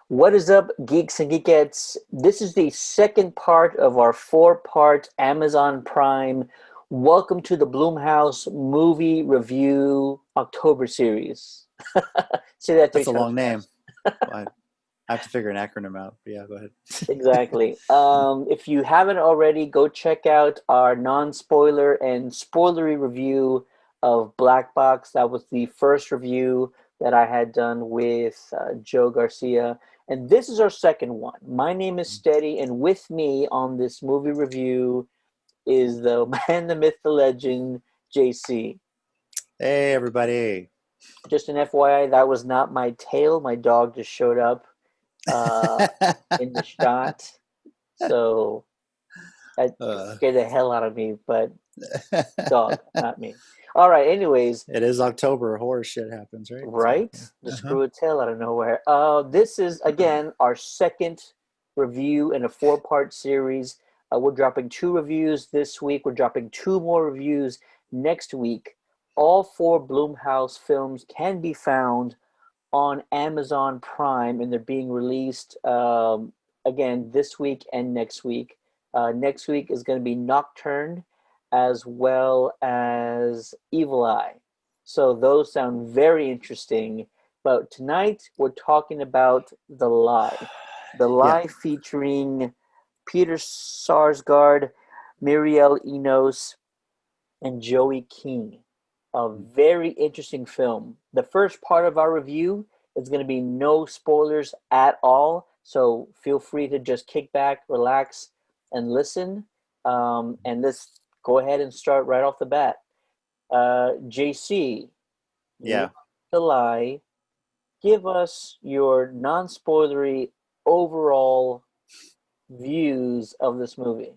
What is up, geeks and geekettes? This is the second part of our four-part Amazon Prime Welcome to the Blumhouse Movie Review October series. Say that three That's a times long name. fast. I have to figure an acronym out. But yeah, go ahead. Exactly. If you haven't already, go check out our non-spoiler and spoilery review of Black Box. That was the first review that I had done with Joe Garcia. And this is our second one. My name is Steady, and with me on this movie review is the man, the myth, the legend, JC. Hey, everybody. Just an FYI, that was not my tail. My dog just showed up uh, in the shot. So that uh, scared the hell out of me, but dog, not me. All right, anyways, it is October. Horror shit happens, right? So, right? yeah. Just Uh-huh. screw a tail out of nowhere. This is, again, our second review in a four-part series. We're dropping two reviews this week. We're dropping two more reviews next week. All four Blumhouse films can be found on Amazon Prime, and they're being released again this week and next week. Next week is going to be Nocturne as well as Evil Eye. So those sound very interesting. But tonight we're talking about The Lie. The Yeah. Lie featuring Peter Sarsgaard, Muriel Enos, and Joey King. A very interesting film. The first part of our review is going to be no spoilers at all, so feel free to just kick back, relax, and listen. And let's go ahead and start right off the bat. JC, with Yeah. The Lie, give us your non-spoilery overall views of this movie.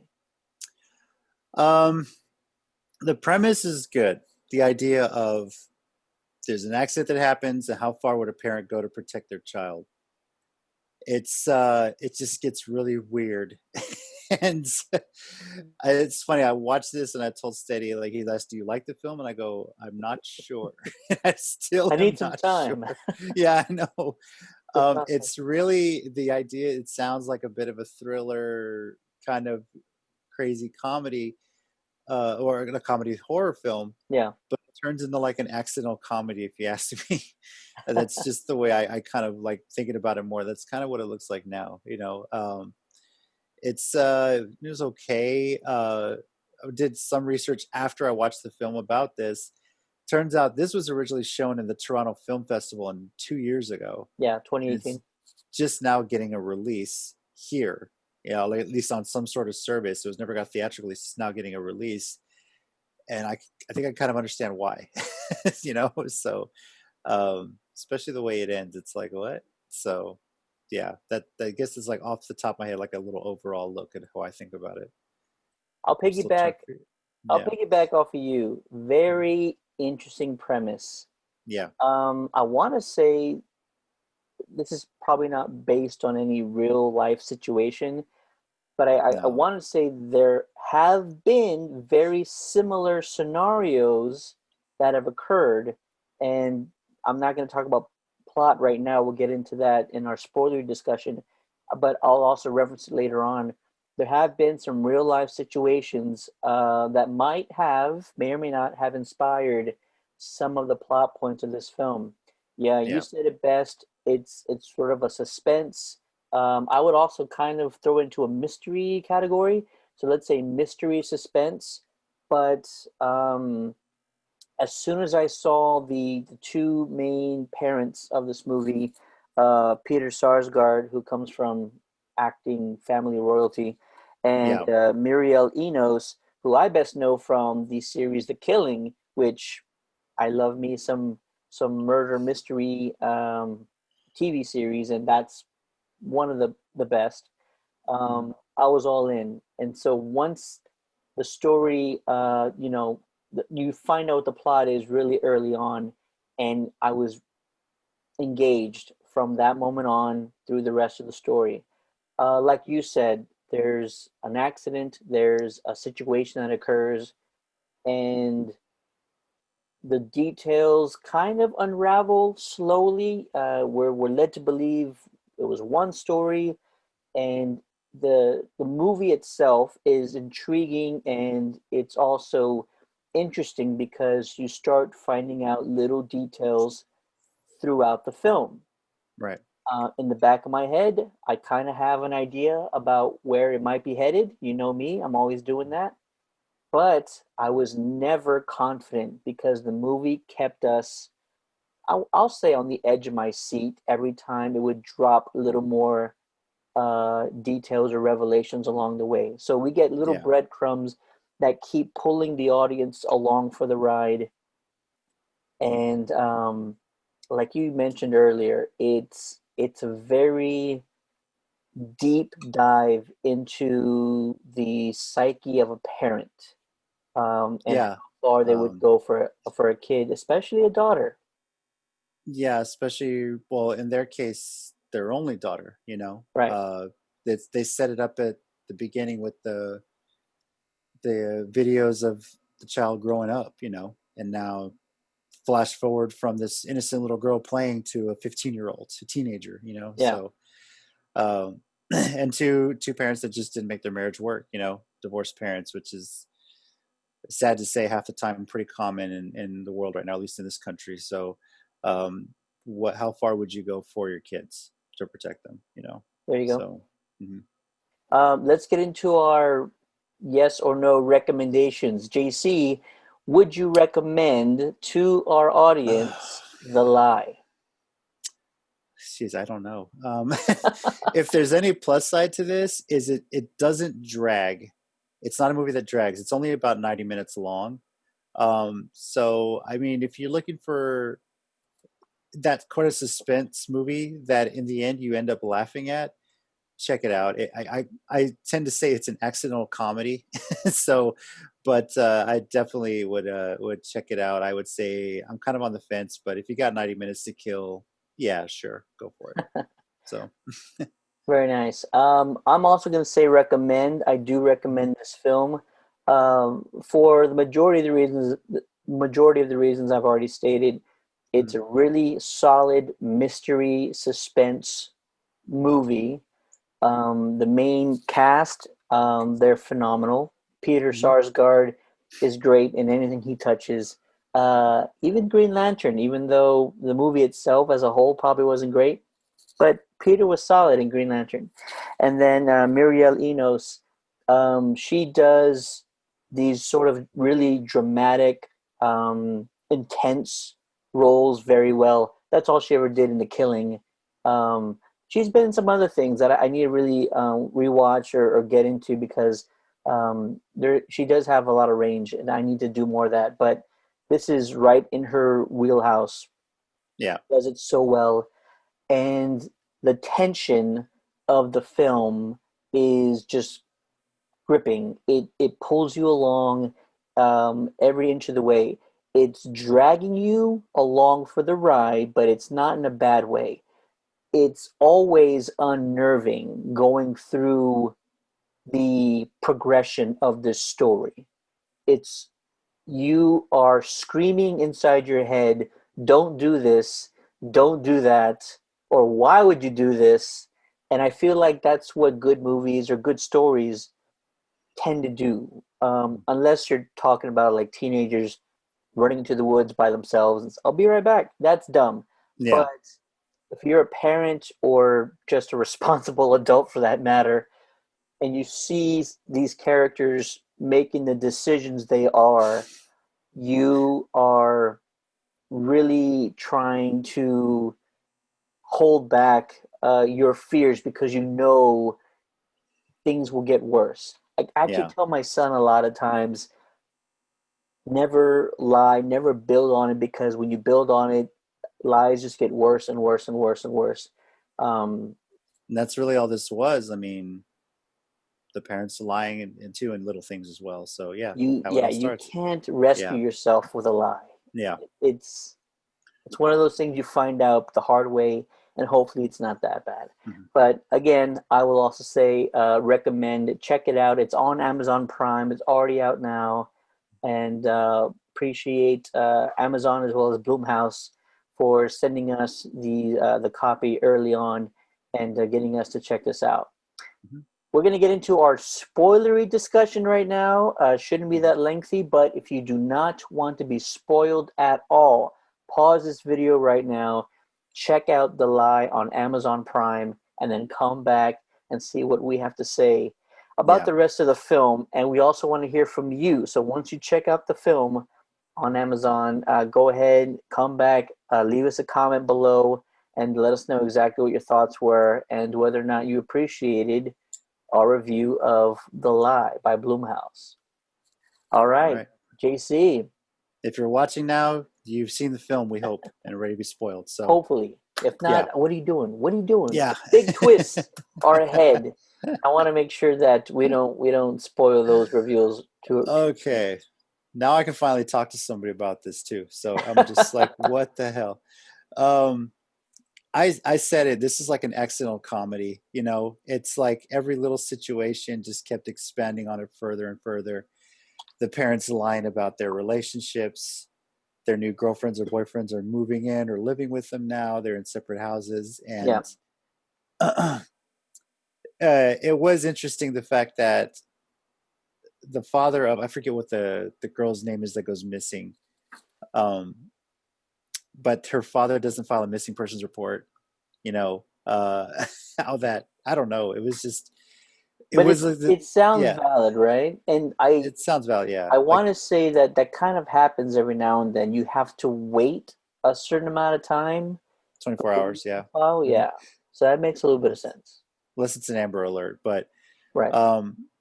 Um, the premise is good. The idea of there's an accident that happens, and how far would a parent go to protect their child? It just gets really weird. And it's funny. I watched this and I told Steady, like, he asked, "Do you like the film?" And I go, "I'm not sure." I still I am need some not sure. time. Yeah, I know. to process. It's really the idea. It sounds like a bit of a thriller, kind of crazy comedy, or a comedy horror film, Yeah. but it turns into like an accidental comedy, if you ask me. And that's just the way I kind of like thinking about it more. That's kind of what it looks like now. It was okay. I did some research after I watched the film about this. Turns out this was originally shown in the Toronto Film Festival 2 years ago, Yeah, and it's 2018. just now getting a release here. Like at least on some sort of service. It was never got theatrically. It's now getting a release, and I think I kind of understand why. So especially the way it ends, it's like what? So yeah, that I guess is like off the top of my head, like a little overall look at how I think about it. I'll I'm still trying piggyback. to figure. I'll Yeah, piggyback off of you. Very interesting premise. yeah, I want to say this is probably not based on any real life situation, but I no, want to say there have been very similar scenarios that have occurred, and I'm not going to talk about plot right now. We'll get into that in our spoiler discussion, but I'll also reference it later on. There have been some real life situations that may or may not have inspired some of the plot points of this film. Yeah, you yeah, said it best. It's sort of a suspense. I would also kind of throw into a mystery category. So let's say mystery suspense. But as soon as I saw the two main parents of this movie, Peter Sarsgaard, who comes from acting family royalty, and yeah, Muriel Enos, who I best know from the series The Killing, which I love me some murder mystery TV series, and that's one of the best. mm, I was all in, and so once the story, you find out what the plot is really early on, and I was engaged from that moment on through the rest of the story. Like you said, there's an accident, there's a situation that occurs, and the details kind of unravel slowly. We're led to believe was one story, and the movie itself is intriguing, and it's also interesting because you start finding out little details throughout the film. Right. In the back of my head, I kind of have an idea about where it might be headed. You know me, I'm always doing that. But I was never confident because the movie kept us, I'll say, on the edge of my seat every time it would drop a little more details or revelations along the way. So we get little Yeah. breadcrumbs that keep pulling the audience along for the ride. And like you mentioned earlier, it's a very deep dive into the psyche of a parent, and Yeah. how far they would Um, go for a kid, especially a daughter. yeah, especially, well, in their case, their only daughter, Right. they set it up at the beginning with the videos of the child growing up, and now flash forward from this innocent little girl playing to a 15-year-old, a teenager, Yeah. so um and two parents that just didn't make their marriage work, divorced parents, which is sad to say half the time pretty common in the world right now, at least in this country. So how far would you go for your kids to protect them, There you go. so mhm. Let's get into our yes or no recommendations. JC, would you recommend to our audience The Lie? Jeez, I don't know. If there's any plus side to this, is it doesn't drag. It's not a movie that drags. It's only about 90 minutes long. So I mean, if you're looking for that kind of suspense movie that in the end you end up laughing at, check it out. I tend to say it's an accidental comedy, so, but I definitely would check it out. I would say I'm kind of on the fence, but if you got 90 minutes to kill, yeah, sure, go for it. So Very nice. I'm also going to say recommend. I do recommend this film for the majority of the reasons I've already stated. It's mhm, a really solid mystery suspense movie. The main cast, they're phenomenal. Peter mhm, Sarsgaard is great in anything he touches. Even Green Lantern, even though the movie itself as a whole probably wasn't great, but Peter was solid in Green Lantern. And then Muriel Enos, she does these sort of really dramatic, intense roles very well. That's all she ever did in The Killing. Um, she's been in some other things that I need to really rewatch or get into because she does have a lot of range, and I need to do more of that. But this is right in her wheelhouse. yeah, Does it so well, and the tension of the film is just gripping. It pulls you along every inch of the way. It's dragging you along for the ride, but it's not in a bad way. It's always unnerving going through the progression of this story. It's you are screaming inside your head, don't do this, don't do that, or why would you do this? And I feel like that's what good movies or good stories tend to do. mhm, Unless you're talking about like teenagers running into the woods by themselves and I'll be right back. That's dumb. But yeah, if you're a parent or just a responsible adult for that matter, and you see these characters making the decisions they are, you are really trying to hold back your fears because you know things will get worse. I actually yeah. tell my son a lot of times, never lie, never build on it because when you build on it, lies just get worse and worse and worse and worse. Um, And that's really all this was. I mean, the parents lying and in little things as well. So yeah, how it yeah, all you starts. can't rescue Yeah, yourself with a lie. yeah, It's It's one of those things you find out the hard way, and hopefully it's not that bad. mhm. But again, I will also say recommend it. Check it out. It's on Amazon Prime. It's already out now, and appreciate Amazon as well as Blumhouse for sending us the copy early on. and getting us to check this out. Mhm. We're going to get into our spoilery discussion right now. Shouldn't be Mhm. that lengthy, but if you do not want to be spoiled at all, pause this video right now, check out The Lie on Amazon Prime, and then come back and see what we have to say about Yeah. the rest of the film. And we also want to hear from you. So once you check out the film on Amazon, go ahead, come back, leave us a comment below, and let us know exactly what your thoughts were and whether or not you appreciated our review of The Lie by Blumhouse. All All right, right. JC, If you're watching now, you've seen the film, we hope, and are ready to be spoiled. So, hopefully. If yeah. not, what are you doing? What are you doing? Yeah. Big twists are ahead. I want to make sure that we don't spoil those reviews too. Okay. Now I can finally talk to somebody about this too. So I'm just like, what the hell? Um, I said it. This is like an accidental comedy. You know, it's like every little situation just kept expanding on it further and further. The parents lying about their relationships. Their new girlfriends or boyfriends are moving in or living with them now. They're in separate houses, Yeah, and it was interesting the fact that the father of, I forget what the girl's name is that goes missing, um, but her father doesn't file a missing persons report. You know, how that, I don't know. It was just, it but was like it sounds yeah, valid, right? And I it sounds valid. Yeah, I like want to say that that kind of happens every now and then. You have to wait a certain amount of time 24 before you hours. can Yeah. file. Hmm. Yeah, so that makes a little bit of sense, Unless it's an Amber Alert, but right?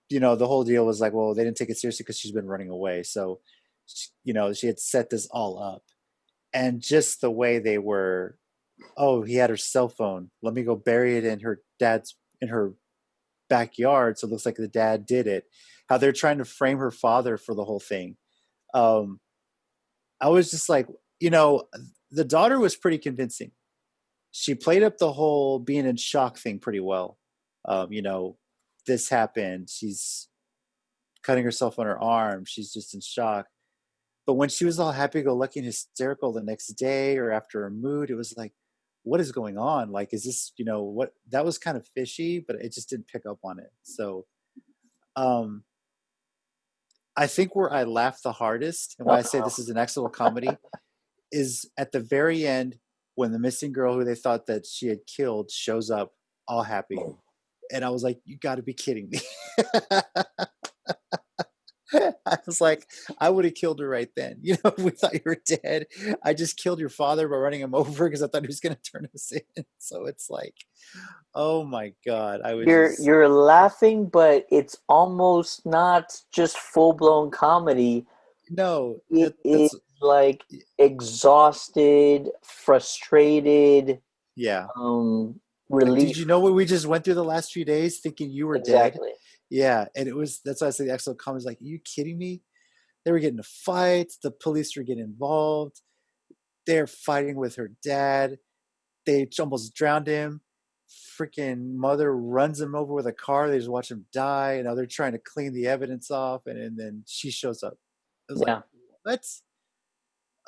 you know, the whole deal was like, well, they didn't take it seriously because she's been running away. So, you know, she had set this all up, and just the way they were, oh, he had her cell phone. Let me go bury it in her dad's, in her backyard, so it looks like the dad did it. How they're trying to frame her father for the whole thing. Um, I was just like, you know, the daughter was pretty convincing. She played up the whole being in shock thing pretty well. You know, this happened. She's cutting herself on her arm. She's just in shock. But when she was all happy-go-lucky and hysterical the next day or after her mood, it was like, what is going on? Like, is this, you know, what, that was kind of fishy, but it just didn't pick up on it. So, um, I think where I laughed the hardest and why I say Uh-oh. this is an excellent comedy is at the very end when the missing girl who they thought that she had killed shows up all happy. And I was like, you got to be kidding me. I was like, I would have killed her right then. You know, we thought you were dead. I just killed your father by running him over because I thought he was going to turn us in. So it's like, oh my God. I was just, You're laughing, but it's almost not just full blown comedy. no, It is that's, like exhausted, frustrated, yeah. um, Like, did relief. you know what we just went through the last few days thinking you were dead? Exactly. Yeah. And it was, that's why I say the excellent comments like, are you kidding me? They were getting in fights. The police were getting involved. They're fighting with her dad. They almost drowned him. Freaking mother runs him over with a car. They just watch him die. And now they're trying to clean the evidence off. And then she shows up. It was like, Yeah. what?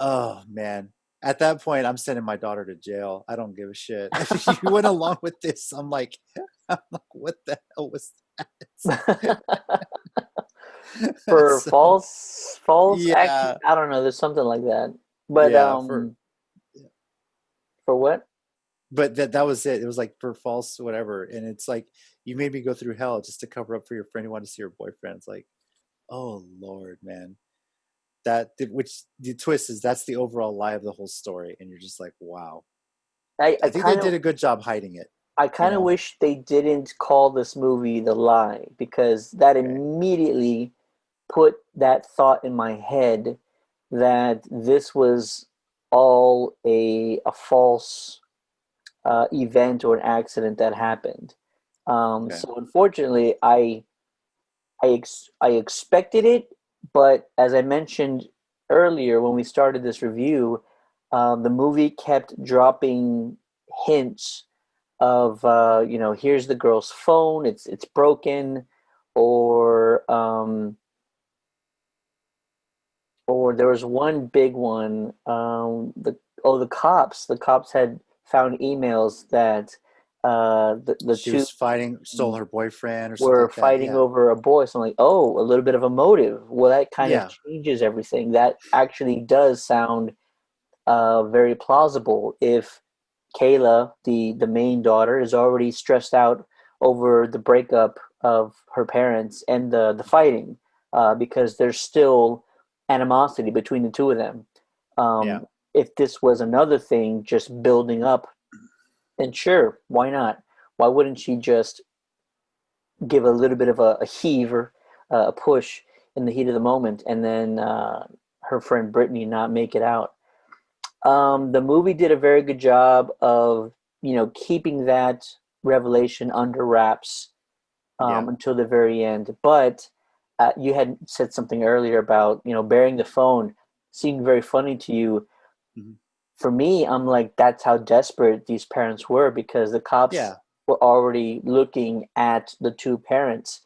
Oh, man. At that point, I'm sending my daughter to jail. I don't give a shit. If you went along with this, I'm like, what the hell was that? For So, false accusation, yeah. I don't know. There's something like that. But Yeah. for what? But that was it. It was like for false whatever. And it's like, you made me go through hell just to cover up for your friend who wanted to see her boyfriend. It's like, oh Lord, man. Which the twist is that's the overall lie of the whole story. And you're just like, wow. I, I I think they kind of did a good job hiding it, I you kind of know? wish they didn't call this movie The Lie because that Right. immediately put that thought in my head that this was all a false event or an accident that happened. Okay. So unfortunately, I expected it, but as I mentioned earlier when we started this review, the movie kept dropping hints of here's the girl's phone, it's broken, or or there was one big one, the cops had found emails that The She two was fighting, stole her boyfriend or something were like that. fighting Yeah. over a boy. So I'm like, oh, a little bit of a motive. Well, that kind of Yeah. changes everything. That actually does sound very plausible if Kayla, the main daughter, is already stressed out over the breakup of her parents and the fighting, because there's still animosity between the two of them. Yeah. If this was another thing just building up, then sure, why not? Why wouldn't she just give a little bit of a heave or a push in the heat of the moment, and then her friend Brittany not make it out? The movie did a very good job of, keeping that revelation under wraps Yeah. until the very end. But you had said something earlier about, bearing the phone seemed very funny to you. Hmm. For me, I'm like, that's how desperate these parents were, because the cops Yeah. were already looking at the two parents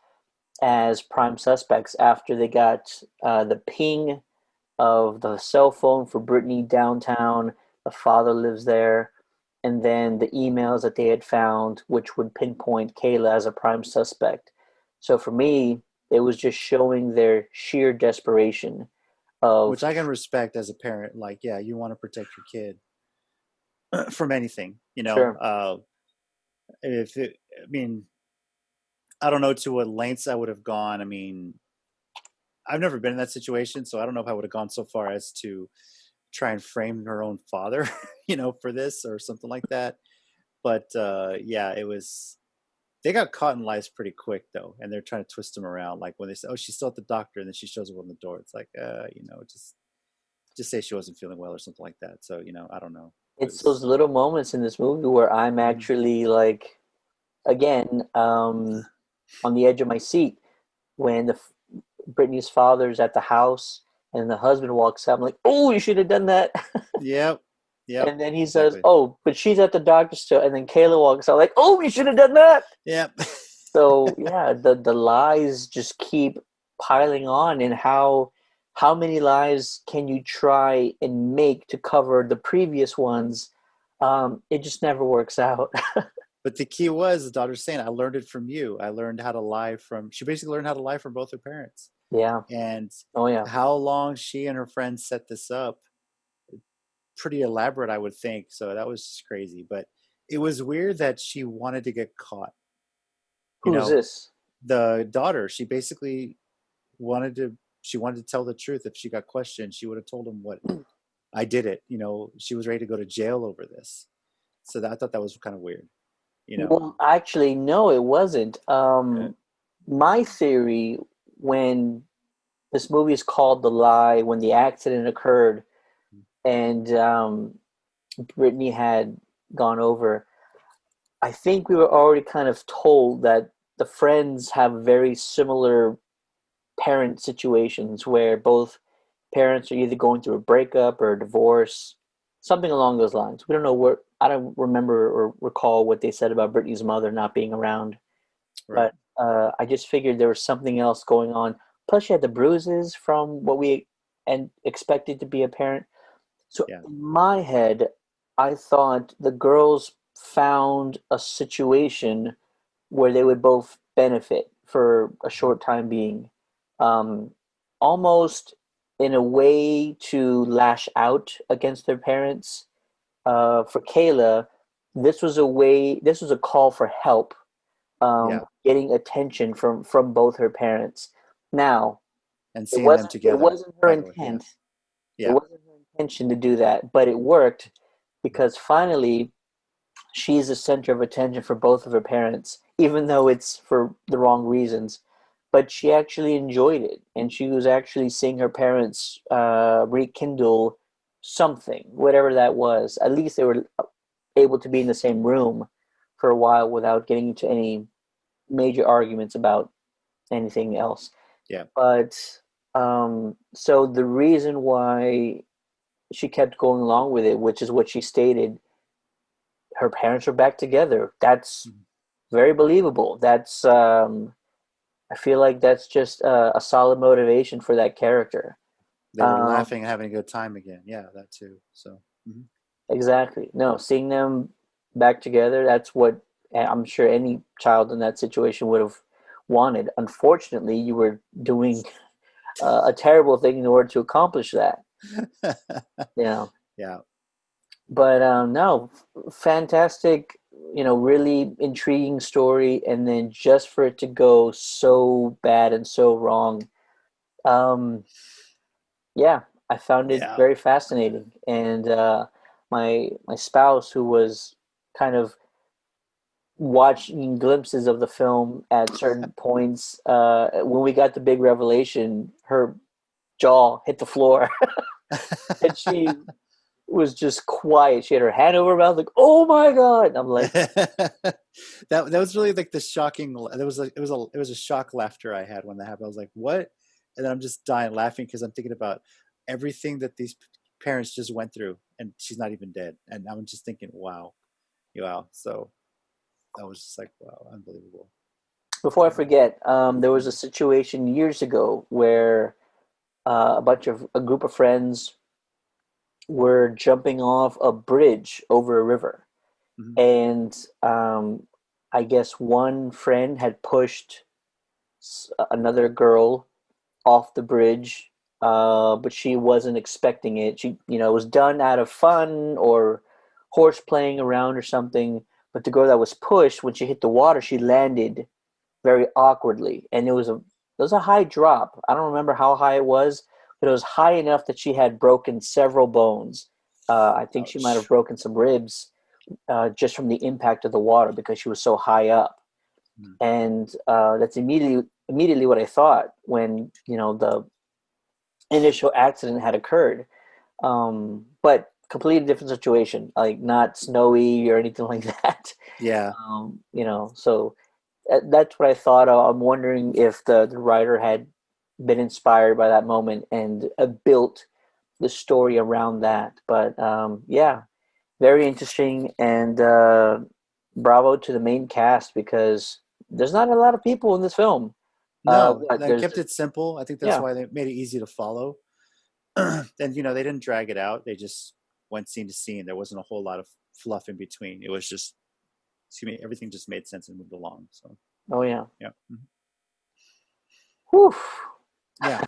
as prime suspects after they got the ping of the cell phone for Brittany downtown. The father lives there. And then the emails that they had found, which would pinpoint Kayla as a prime suspect. So for me, it was just showing their sheer desperation Which of, I can respect as a parent. Like, yeah, you want to protect your kid from anything, you know. sure, If it, I mean, I don't know to what lengths I would have gone. I mean, I've never been in that situation, so I don't know if I would have gone so far as to try and frame her own father, for this or something like that. But yeah, it was. They got caught in lies pretty quick though, and they're trying to twist them around. Like when they say, "Oh, she's still at the doctor," and then she shows up on the door. It's like, just say she wasn't feeling well or something like that. So I don't know. It it's those was. little moments in this movie where I'm Mhm. actually like, again, on the edge of my seat when Brittany's father's at the house and the husband walks out. I'm like, oh, you should have done that. Yep. Yep. And then he says, Exactly. oh, but she's at the doctor still. And then Kayla walks out like, oh, you should have done that. Yep. So yeah, the lies just keep piling on. And how many lies can you try and make to cover the previous ones? It just never works out. But the key was the daughter's saying, "I learned it from you. I learned how to lie from." She basically learned how to lie from both her parents, Yeah. and Oh yeah. how long she and her friends set this up, pretty elaborate, I would think. So that was just crazy. But it was weird that she wanted to get caught. You Who's know, this? the daughter, she basically wanted to. She wanted to tell the truth. If she got questioned, she would have told him what I did it. She was ready to go to jail over this. So I thought that was kind of weird. You know. Well, actually, no, it wasn't. Uh, My theory, when this movie is called The Lie, when the accident occurred and Brittany had gone over, I think we were already kind of told that the friends have very similar parent situations where both parents are either going through a breakup or a divorce, something along those lines. We don't know where, I don't remember or recall what they said about Brittany's mother not being around, right. but I just figured there was something else going on. Plus, she had the bruises from what we and expected to be apparent. So Yeah. in my head, I thought the girls found a situation where they would both benefit for a Mhm. short time being, um, almost in a way to lash out against their parents. For Kayla, this was a way. This was a call for help, Yeah. getting attention from both her parents. Now, And it seeing them wasn't it together wasn't her finally. Yeah. intent. It Yeah. wasn't her intention to do that, but it worked because finally she's the center of attention for both of her parents, even though it's for the wrong reasons. But she actually enjoyed it, and she was actually seeing her parents rekindle something, whatever that was. At least they were able to be in the same room for a while without getting into any major arguments about anything else. Yeah. But so the reason why she kept going along with it, which is what she stated, her parents are back together. That's Mhm. very believable. That's I feel like that's just a solid motivation for that character. They were Um, laughing and having a good time again. Yeah, that too. So, exactly. No, seeing them back together, that's what and I'm sure any child in that situation would have wanted. Unfortunately, you were doing a terrible thing in order to accomplish that. You know, Yeah, but no, fantastic. Really intriguing story, and then just for it to go so bad and so wrong. Um, yeah, I found it yeah. very fascinating, and my spouse, who was kind of watching glimpses of the film at certain points, when we got the big revelation, her jaw hit the floor, and she was just quiet. She had her hand over her mouth, like, "Oh my God!" And I'm like, That was really like the shocking. There was like it was a shock laughter I had when that happened. I was like, "What?" And then I'm just dying laughing because I'm thinking about everything that these parents just went through, and she's not even dead. And I'm just thinking, "Wow, wow." So I was just like, "Wow, unbelievable." before I So forget, there was a situation years ago where a group of friends were jumping off a bridge over a river, mhm. and I guess one friend had pushed another girl off the bridge, but she wasn't expecting it. It was done out of fun or horse playing around or something. But the girl that was pushed, when she hit the water, she landed very awkwardly, and it was a high drop. I don't remember how high it was, but it was high enough that she had broken several bones. I think she might have Ouch. broken some ribs just from the impact of the water because she was so high up. Mm. And that's immediately what I thought when the initial accident had occurred. But completely different situation, like not snowy or anything like that. Yeah. So that's what I thought of. I'm wondering if the writer had been inspired by that moment and built the story around that. But yeah, very interesting, and bravo to the main cast because there's not a lot of people in this film. No, What they there's kept it simple. I think that's Yeah, why they made it easy to follow. And they didn't drag it out. They just went scene to scene. There wasn't a whole lot of fluff in between. It was just, excuse me, everything just made sense and moved along. So oh yeah. yeah. Mhm. Whew. Yeah.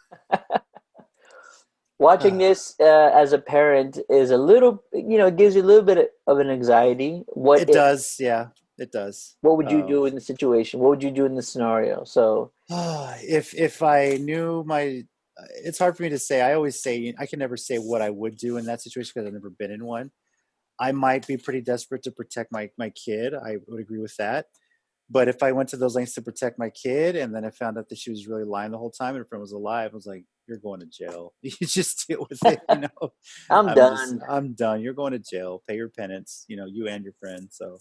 Watching Uh, this as a parent is it gives you a little bit of an anxiety. it does. Yeah, it does. What would you Uh, do in the situation? What would you do in the scenario? So, if I knew it's hard for me to say. I always say I can never say what I would do in that situation because I've never been in one. I might be pretty desperate to protect my kid. I would agree with that. But if I went to those lengths to protect my kid and then I found out that she was really lying the whole time and her friend was alive, I was like, you're going to jail. You just deal with it. I'm done. I'm done. You're going to jail. Pay your penance, you and your friend. So,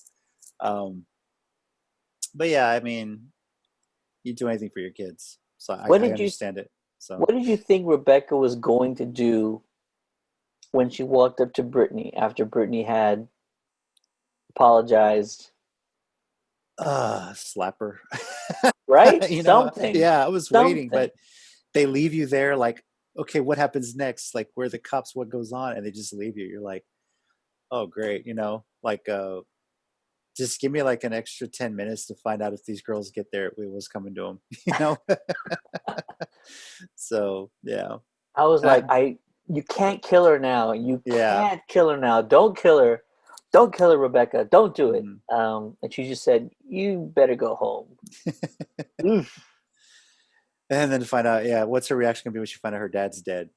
um, but yeah, I mean, you do anything for your kids. So What I did you understand it. So, what did you think Rebecca was going to do when she walked up to Brittany after Brittany had apologized? slapper. Right? Something. Yeah, I was waiting, Something. but they leave you there like, okay, what happens next? Like, where are the cops? What goes on? And they just leave you. You're like, oh, great. Like, just give me like an extra 10 minutes to find out if these girls get there. It was coming to them, you know? So, yeah. I was Uh, like, you can't kill her now. You yeah. can't kill her now. Don't kill her. Don't kill her, Rebecca. Don't do it. Mhm. And she just said, "You better go home." Oof, And then to find out, yeah, what's her reaction gonna be when she find out her dad's dead?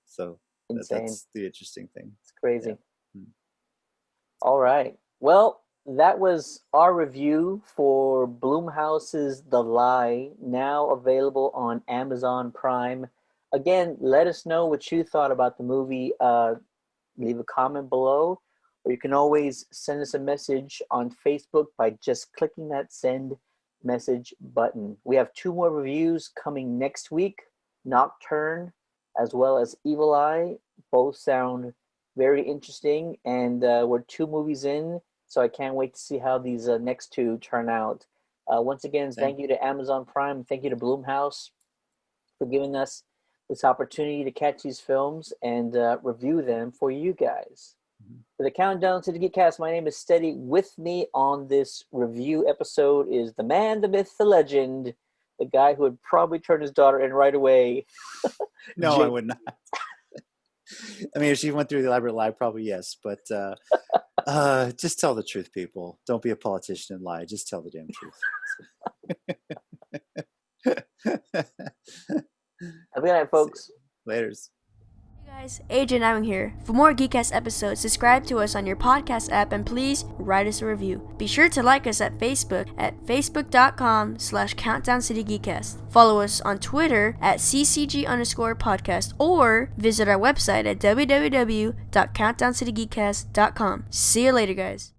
So insane. that's the interesting thing. It's Yeah. crazy. Mm. All right. Well, that was our review for Blumhouse's The Lie, now available on Amazon Prime. Again, let us know what you thought about the movie. Leave a comment below, or you can always send us a message on Facebook by just clicking that send message button. We have two more reviews coming next week: Nocturne as well as Evil Eye. Both sound very interesting, and we're two movies in, so I can't wait to see how these next two turn out. Once again, Same. thank you to Amazon Prime. Thank you to Blumhouse for giving us this opportunity to catch these films and review them for you guys. Mhm. For the Countdown to the Geekcast, my name is Steady. With me on this review episode is the man, the myth, the legend, the guy who would probably turn his daughter in right away. No, I would not. I mean, if she went through the elaborate lie, probably yes. But just tell the truth, people. Don't be a politician and lie. Just tell the damn truth. Have a good night, folks. Laters. Hey guys, AJ Nowing here. For more Geekcast episodes, subscribe to us on your podcast app and please write us a review. Be sure to like us at Facebook at facebook.com/CountdownCityGeekcast. Follow us on Twitter at ccg_podcast or visit our website at www.countdowncitygeekcast.com. See you later, guys.